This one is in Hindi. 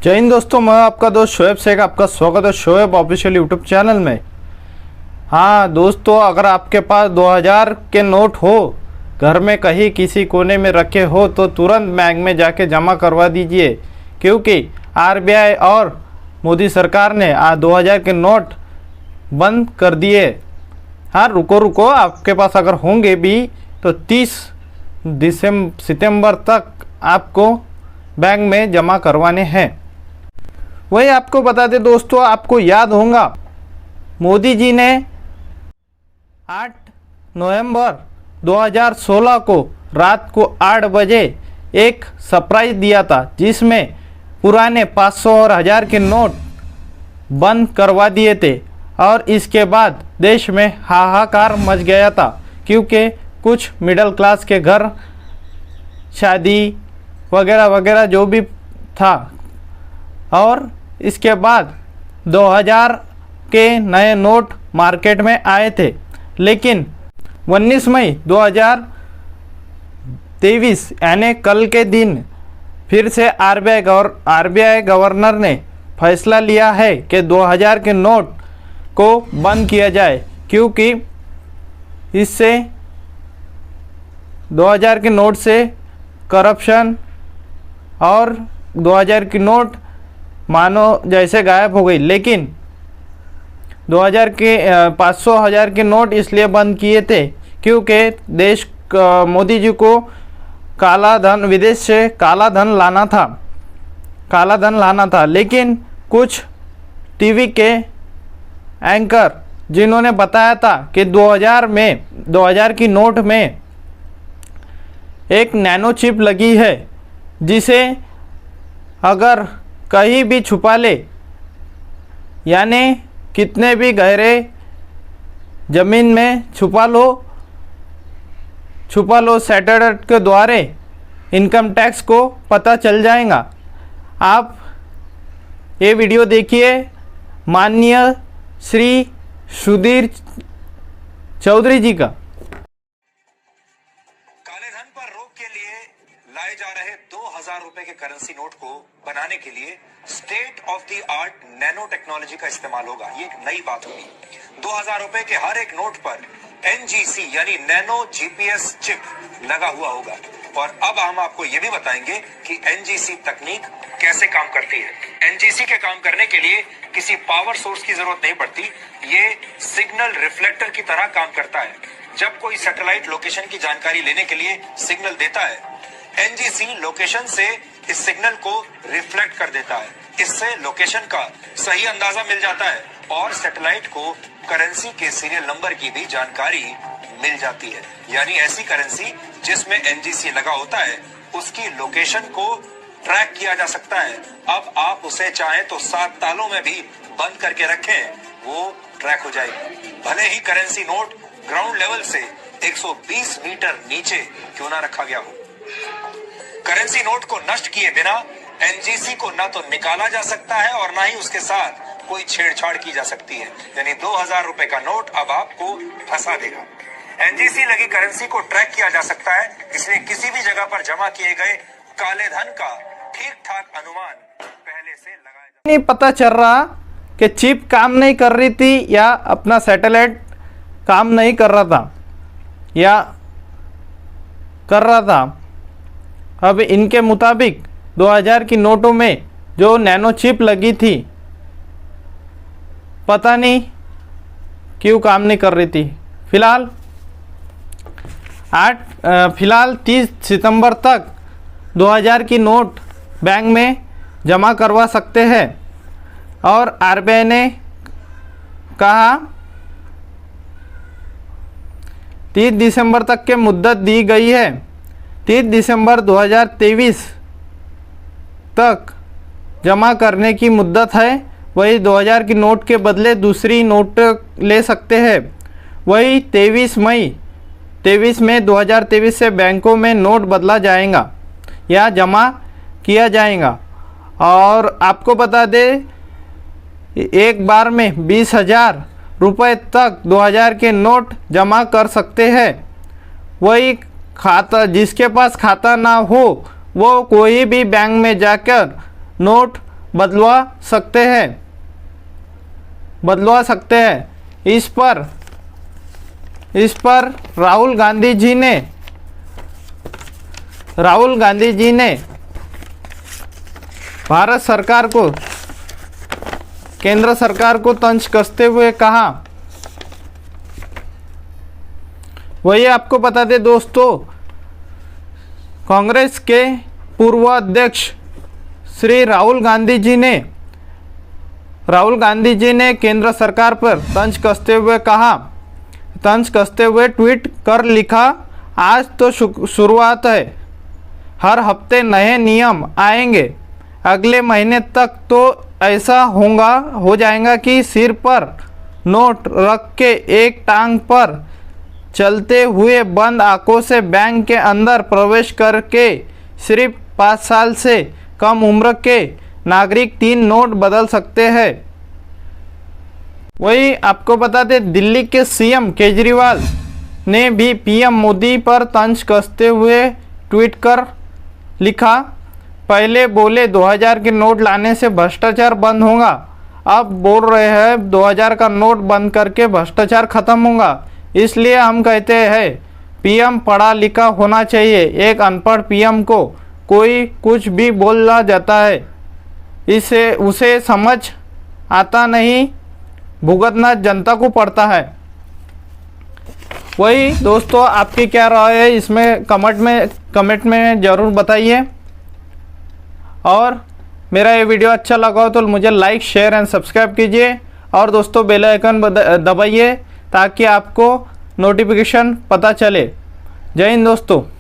जय हिंद दोस्तों, मैं आपका दोस्त शोएब शेख, आपका स्वागत है शोएब ऑफिशियल यूट्यूब चैनल में। हाँ दोस्तों, अगर आपके पास 2000 के नोट हो, घर में कहीं किसी कोने में रखे हो तो तुरंत बैंक में जाके जमा करवा दीजिए, क्योंकि आरबीआई और मोदी सरकार ने आज 2000 के नोट बंद कर दिए। हाँ रुको, आपके पास अगर होंगे भी तो 30 सितंबर तक आपको बैंक में जमा करवाने हैं। वही आपको बता दें दोस्तों, आपको याद होगा मोदी जी ने 8 नवंबर 2016 को रात को 8 बजे एक सरप्राइज दिया था, जिसमें पुराने 500 और 1000 के नोट बंद करवा दिए थे। और इसके बाद देश में हाहाकार मच गया था, क्योंकि कुछ मिडिल क्लास के घर शादी वगैरह वगैरह जो भी था। और इसके बाद 2000 के नए नोट मार्केट में आए थे, लेकिन 19 मई 2023 यानी कल के दिन फिर से आरबीआई गवर्नर ने फैसला लिया है कि 2000 के नोट को बंद किया जाए, क्योंकि इससे 2000 के नोट से करप्शन और 2000 की नोट मानो जैसे गायब हो गई। लेकिन 2000 के 500 1000 के नोट इसलिए बंद किए थे क्योंकि मोदी जी को काला धन, विदेश से काला धन लाना था। लेकिन कुछ टीवी के एंकर जिन्होंने बताया था कि 2000 की नोट में एक नैनो चिप लगी है, जिसे अगर कहीं भी छुपा ले, यानी कितने भी गहरे ज़मीन में छुपा लो सैटेलाइट के द्वारा इनकम टैक्स को पता चल जाएगा। आप ये वीडियो देखिए माननीय श्री सुधीर चौधरी जी का। काले धन पर रोक के लिए लाए जा रहे 2000 रुपए के करेंसी नोट को बनाने के लिए state of the art nano technology का इस्तेमाल होगा। ये एक नई बात होगी। 2000 रुपए के हर एक नोट पर NGC यानी नैनो GPS चिप लगा हुआ होगा। और अब हम आपको ये भी बताएंगे कि NGC तकनीक कैसे काम करती है। NGC के काम करने के लिए किसी पावर सोर्स की जरूरत नहीं पड़ती। ये सिग्नल रिफ्लेक्टर की तरह काम करता है। जब कोई सैटेलाइट लोकेशन की जानकारी लेने के लिए सिग्नल देता है, NGC लोकेशन से इस सिग्नल को रिफ्लेक्ट कर देता है। इससे लोकेशन का सही अंदाजा मिल जाता है और सैटेलाइट को करेंसी के सीरियल नंबर की भी जानकारी मिल जाती है। यानी ऐसी करेंसी जिसमें NGC लगा होता है, उसकी लोकेशन को ट्रैक किया जा सकता है। अब आप उसे चाहें तो 7 तालों में भी बंद करके रखें, वो ट्रैक हो जाएगी। भले ही करेंसी नोट ग्राउंड लेवल से 120 मीटर नीचे क्यों ना रखा गया हो। करेंसी नोट को नष्ट किए बिना NGC को ना तो निकाला जा सकता है और ना ही उसके साथ कोई छेड़छाड़ की जा सकती है। यानी 2000 रुपए का नोट अब आपको फंसा देगा। NGC लगी करेंसी को ट्रैक किया जा सकता है, इसलिए किसी भी जगह पर जमा किए गए काले धन का ठीक ठाक अनुमान पहले से लगाया नहीं पता चल रहा कि चिप काम नहीं कर रही थी या अपना सैटेलाइट काम नहीं कर रहा था या कर रहा था। अब इनके मुताबिक 2000 की नोटों में जो नैनो चिप लगी थी, पता नहीं क्यों काम नहीं कर रही थी। फिलहाल 30 सितंबर तक 2000 की नोट बैंक में जमा करवा सकते हैं। और आरबीआई ने कहा 30 दिसंबर तक के मुद्दत दी गई है। 30 दिसंबर 2023 तक जमा करने की मुद्दत है। वही 2000 की नोट के बदले दूसरी नोट ले सकते हैं। वही 23 मई 2023 से बैंकों में नोट बदला जाएगा या जमा किया जाएगा। और आपको बता दें, एक बार में 20,000 रुपये तक 2000 के नोट जमा कर सकते हैं। वही खाता, जिसके पास खाता ना हो वो कोई भी बैंक में जाकर नोट बदलवा सकते हैं। इस पर राहुल गांधी जी ने भारत सरकार को, केंद्र सरकार को तंज कसते हुए कहा। वही आपको बता दें दोस्तों, कांग्रेस के पूर्व अध्यक्ष श्री राहुल गांधी जी ने केंद्र सरकार पर तंज कसते हुए ट्वीट कर लिखा, आज तो शुरुआत है, हर हफ्ते नए नियम आएंगे, अगले महीने तक तो ऐसा हो जाएगा कि सिर पर नोट रख के एक टांग पर चलते हुए बंद आंखों से बैंक के अंदर प्रवेश करके सिर्फ 5 साल से कम उम्र के नागरिक 3 नोट बदल सकते हैं। वही आपको बता दें, दिल्ली के सीएम केजरीवाल ने भी पीएम मोदी पर तंज कसते हुए ट्वीट कर लिखा, पहले बोले 2000 के नोट लाने से भ्रष्टाचार बंद होगा, अब बोल रहे हैं 2000 का नोट बंद करके भ्रष्टाचार खत्म होगा। इसलिए हम कहते हैं पीएम पढ़ा लिखा होना चाहिए। एक अनपढ़ पीएम को कोई कुछ भी बोला जाता है, उसे समझ आता नहीं, भुगतना जनता को पड़ता है। वही दोस्तों, आपकी क्या राय है इसमें कमेंट में ज़रूर बताइए। और मेरा ये वीडियो अच्छा लगा हो तो मुझे लाइक, शेयर एंड सब्सक्राइब कीजिए। और दोस्तों बेल आइकन दबाइए ताकि आपको नोटिफिकेशन पता चले। जय हिंद दोस्तों।